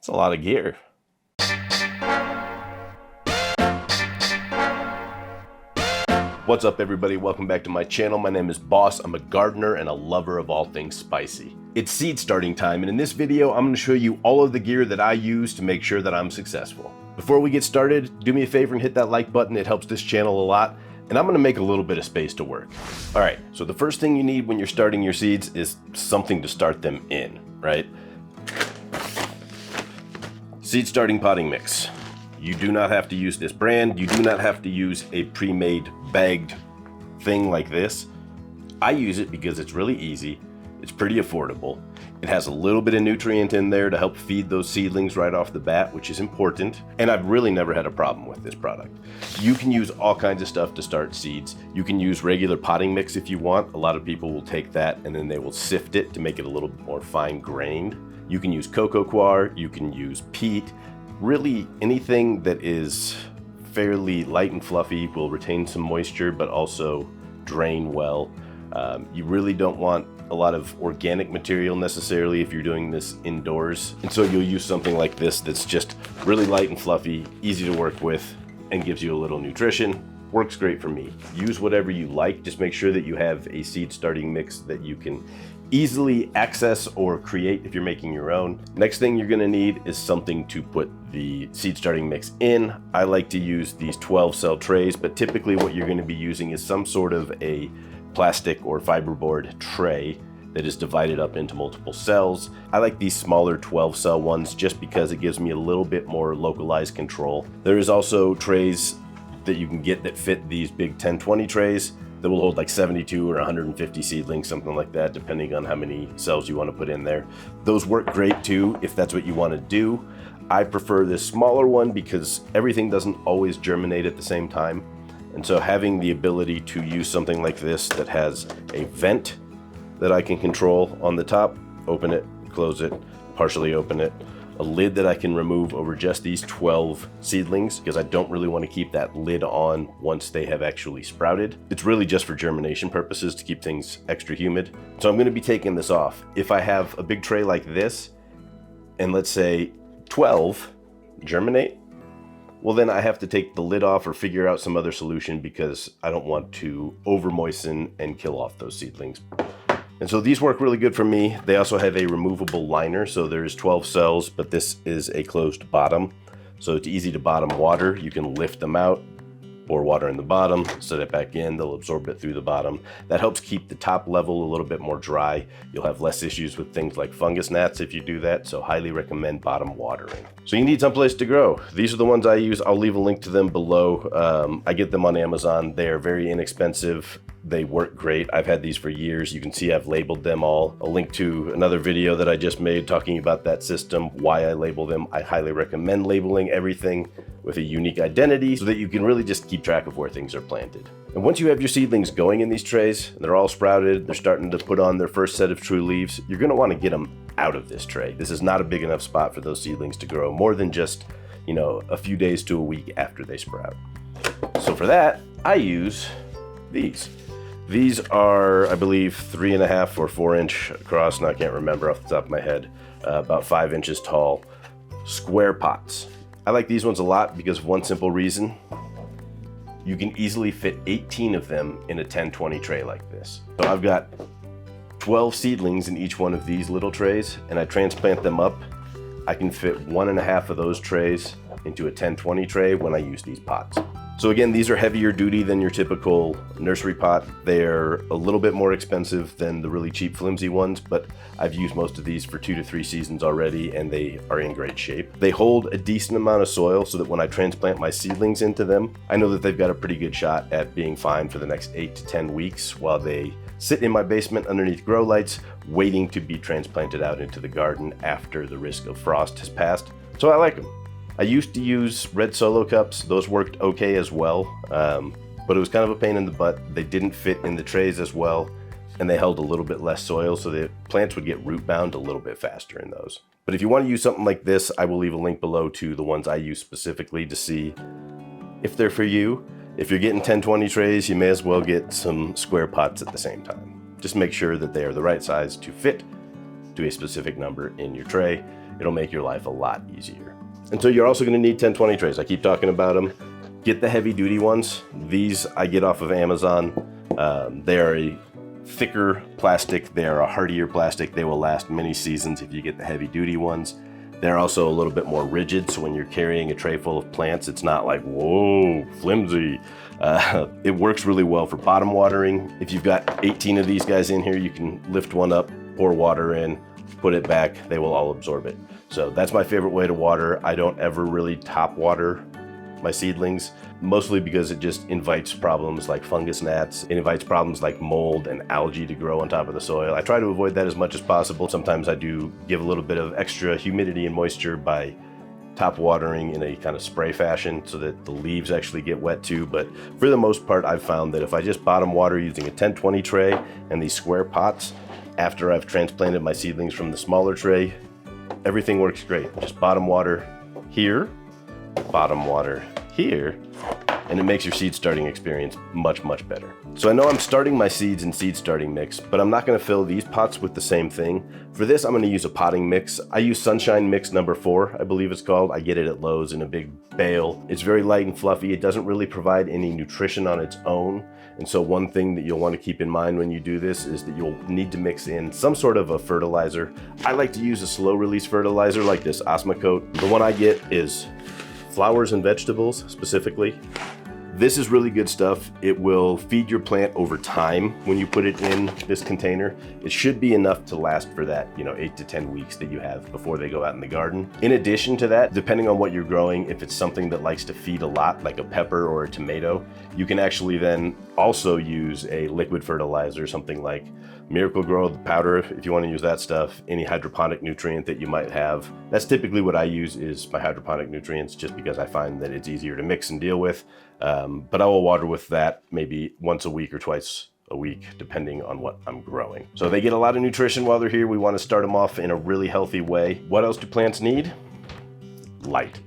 It's a lot of gear. What's up everybody, welcome back to my channel. My name is Boss. I'm a gardener and a lover of all things spicy. It's seed starting time, and in this video I'm going to show you all of the gear that I use to make sure that I'm successful. Before we get started, do me a favor and hit that like button. It helps this channel a lot, and I'm going to make a little bit of space to work. Alright, so the first thing you need when you're starting your seeds is something to start them in, right? Seed starting potting mix. You do not have to use this brand. You do not have to use a pre-made bagged thing like this. I use it because it's really easy. It's pretty affordable. It has a little bit of nutrient in there to help feed those seedlings right off the bat, which is important. And I've really never had a problem with this product. You can use all kinds of stuff to start seeds. You can use regular potting mix if you want. A lot of people will take that and then they will sift it to make it a little bit more fine grained. You can use coco coir, you can use peat. Really anything that is fairly light and fluffy will retain some moisture but also drain well. You really don't want a lot of organic material necessarily if you're doing this indoors, and so you'll use something like this that's just really light and fluffy, easy to work with, and gives you a little nutrition. Works great for me. Use whatever you like, just make sure that you have a seed starting mix that you can easily access or create if you're making your own. Next thing you're gonna need is something to put the seed starting mix in. I like to use these 12 cell trays, but typically what you're gonna be using is some sort of a plastic or fiberboard tray that is divided up into multiple cells. I like these smaller 12 cell ones just because it gives me a little bit more localized control. There is also trays that you can get that fit these big 1020 trays that will hold like 72 or 150 seedlings, something like that, depending on how many cells you want to put in there. Those work great too if that's what you want to do. I prefer this smaller one because everything doesn't always germinate at the same time. And so having the ability to use something like this that has a vent that I can control on the top, open it, close it, partially open it, a lid that I can remove over just these 12 seedlings because I don't really want to keep that lid on once they have actually sprouted. It's really just for germination purposes to keep things extra humid. So I'm going to be taking this off. If I have a big tray like this and let's say 12 germinate, well then I have to take the lid off or figure out some other solution because I don't want to over moisten and kill off those seedlings. And so these work really good for me. They also have a removable liner, so there's 12 cells, but this is a closed bottom. So it's easy to bottom water. You can lift them out, pour water in the bottom, set it back in, they'll absorb it through the bottom. That helps keep the top level a little bit more dry. You'll have less issues with things like fungus gnats if you do that, so highly recommend bottom watering. So you need someplace to grow. These are the ones I use. I'll leave a link to them below. I get them on Amazon. They are very inexpensive. They work great. I've had these for years. You can see I've labeled them all. A link to another video that I just made talking about that system, why I label them. I highly recommend labeling everything with a unique identity so that you can really just keep track of where things are planted. And once you have your seedlings going in these trays, and they're all sprouted, they're starting to put on their first set of true leaves, you're gonna wanna get them out of this tray. This is not a big enough spot for those seedlings to grow more than just, a few days to a week after they sprout. So for that, I use these. These are, I believe, 3.5 or 4 inch across, and I can't remember off the top of my head, about 5 inches tall, square pots. I like these ones a lot because of one simple reason. You can easily fit 18 of them in a 1020 tray like this. So I've got 12 seedlings in each one of these little trays, and I transplant them up. I can fit 1.5 of those trays into a 1020 tray when I use these pots. So again, these are heavier duty than your typical nursery pot. They're a little bit more expensive than the really cheap flimsy ones, but I've used most of these for 2 to 3 seasons already, and they are in great shape. They hold a decent amount of soil so that when I transplant my seedlings into them, I know that they've got a pretty good shot at being fine for the next 8 to 10 weeks while they sit in my basement underneath grow lights, waiting to be transplanted out into the garden after the risk of frost has passed. So I like them. I used to use red Solo cups. Those worked okay as well, but it was kind of a pain in the butt. They didn't fit in the trays as well, and they held a little bit less soil, so the plants would get root bound a little bit faster in those. But if you want to use something like this, I will leave a link below to the ones I use specifically to see if they're for you. If you're getting 1020 trays, you may as well get some square pots at the same time. Just make sure that they are the right size to fit to a specific number in your tray. It'll make your life a lot easier. And so you're also gonna need 1020 trays. I keep talking about them. Get the heavy duty ones. These I get off of Amazon. They are a thicker plastic. They are a hardier plastic. They will last many seasons if you get the heavy duty ones. They're also a little bit more rigid, so when you're carrying a tray full of plants, it's not like, whoa, flimsy. It works really well for bottom watering. If you've got 18 of these guys in here, you can lift one up, pour water in, put it back, they will all absorb it. So that's my favorite way to water. I don't ever really top water my seedlings, mostly because it just invites problems like fungus gnats. It invites problems like mold and algae to grow on top of the soil. I try to avoid that as much as possible. Sometimes I do give a little bit of extra humidity and moisture by top watering in a kind of spray fashion so that the leaves actually get wet too. But for the most part, I've found that if I just bottom water using a 1020 tray and these square pots, after I've transplanted my seedlings from the smaller tray, everything works great. Just bottom water here, bottom water here, and it makes your seed starting experience much, much better. So I know I'm starting my seeds in seed starting mix, but I'm not gonna fill these pots with the same thing. For this, I'm gonna use a potting mix. I use Sunshine Mix number 4, I believe it's called. I get it at Lowe's in a big bale. It's very light and fluffy. It doesn't really provide any nutrition on its own. And so one thing that you'll want to keep in mind when you do this is that you'll need to mix in some sort of a fertilizer. I like to use a slow release fertilizer like this Osmocote. The one I get is flowers and vegetables specifically. This is really good stuff. It will feed your plant over time when you put it in this container. It should be enough to last for that, 8 to 10 weeks that you have before they go out in the garden. In addition to that, depending on what you're growing, if it's something that likes to feed a lot, like a pepper or a tomato, you can actually then also use a liquid fertilizer, something like Miracle-Gro powder, if you want to use that stuff, any hydroponic nutrient that you might have. That's typically what I use, is my hydroponic nutrients, just because I find that it's easier to mix and deal with. But I will water with that maybe once a week or twice a week, depending on what I'm growing. So they get a lot of nutrition while they're here. We want to start them off in a really healthy way. What else do plants need? Light.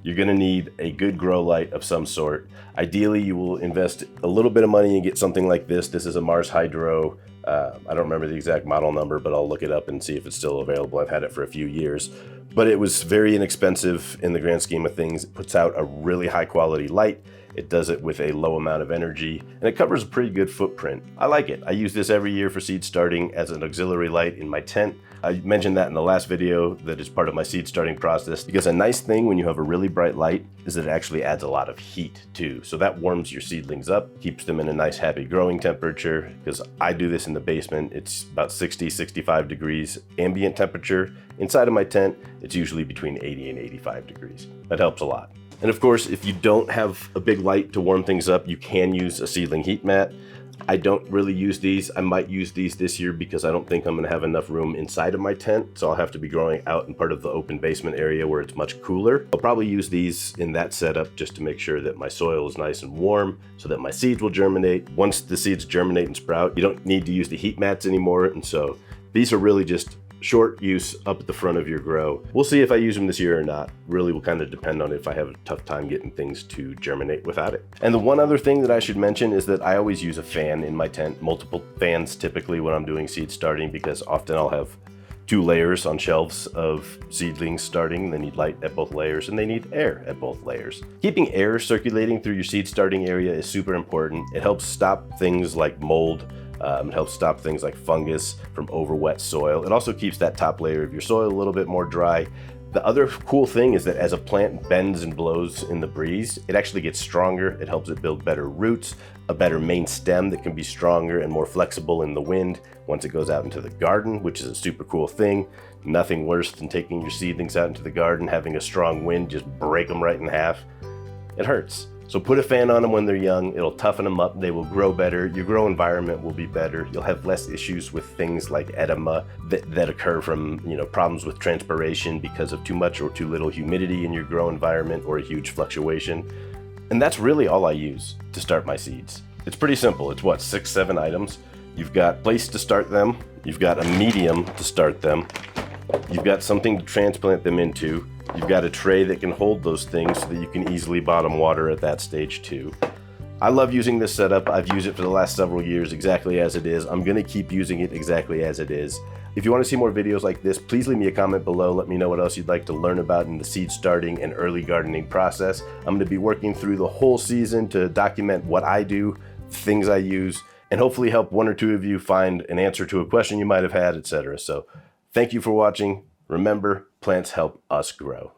You're gonna need a good grow light of some sort. Ideally, you will invest a little bit of money and get something like this. This is a Mars Hydro. I don't remember the exact model number, but I'll look it up and see if it's still available. I've had it for a few years, but it was very inexpensive in the grand scheme of things. It puts out a really high quality light. It does it with a low amount of energy, and it covers a pretty good footprint. I like it. I use this every year for seed starting as an auxiliary light in my tent. I mentioned that in the last video, that is part of my seed starting process, because a nice thing when you have a really bright light is that it actually adds a lot of heat too. So that warms your seedlings up, keeps them in a nice happy growing temperature, because I do this in the basement. It's about 60, 65 degrees ambient temperature. Inside of my tent, it's usually between 80 and 85 degrees. That helps a lot. And of course, if you don't have a big light to warm things up, you can use a seedling heat mat. I don't really use these. I might use these this year because I don't think I'm gonna have enough room inside of my tent, so I'll have to be growing out in part of the open basement area where it's much cooler. I'll probably use these in that setup just to make sure that my soil is nice and warm so that my seeds will germinate. Once the seeds germinate and sprout, you don't need to use the heat mats anymore, and so these are really just short use up at the front of your grow. We'll see if I use them this year or not. Really will kind of depend on if I have a tough time getting things to germinate without it. And the one other thing that I should mention is that I always use a fan in my tent, multiple fans typically when I'm doing seed starting, because often I'll have 2 layers on shelves of seedlings starting. They need light at both layers and they need air at both layers. Keeping air circulating through your seed starting area is super important. It helps stop things like mold. It helps stop things like fungus from over wet soil. It also keeps that top layer of your soil a little bit more dry. The other cool thing is that as a plant bends and blows in the breeze, it actually gets stronger. It helps it build better roots, a better main stem that can be stronger and more flexible in the wind once it goes out into the garden, which is a super cool thing. Nothing worse than taking your seedlings out into the garden, having a strong wind just break them right in half. It hurts. So put a fan on them when they're young. It'll toughen them up. They will grow better. Your grow environment will be better. You'll have less issues with things like edema that occur from problems with transpiration because of too much or too little humidity in your grow environment or a huge fluctuation. And that's really all I use to start my seeds. It's pretty simple. It's what, 6, 7 items. You've got place to start them. You've got a medium to start them. You've got something to transplant them into. You've got a tray that can hold those things so that you can easily bottom water at that stage too. I love using this setup. I've used it for the last several years exactly as it is. I'm gonna keep using it exactly as it is. If you want to see more videos like this, please leave me a comment below. Let me know what else you'd like to learn about in the seed starting and early gardening process. I'm going to be working through the whole season to document what I do, things I use, and hopefully help one or two of you find an answer to a question you might have had, etc. So thank you for watching. Remember, plants help us grow.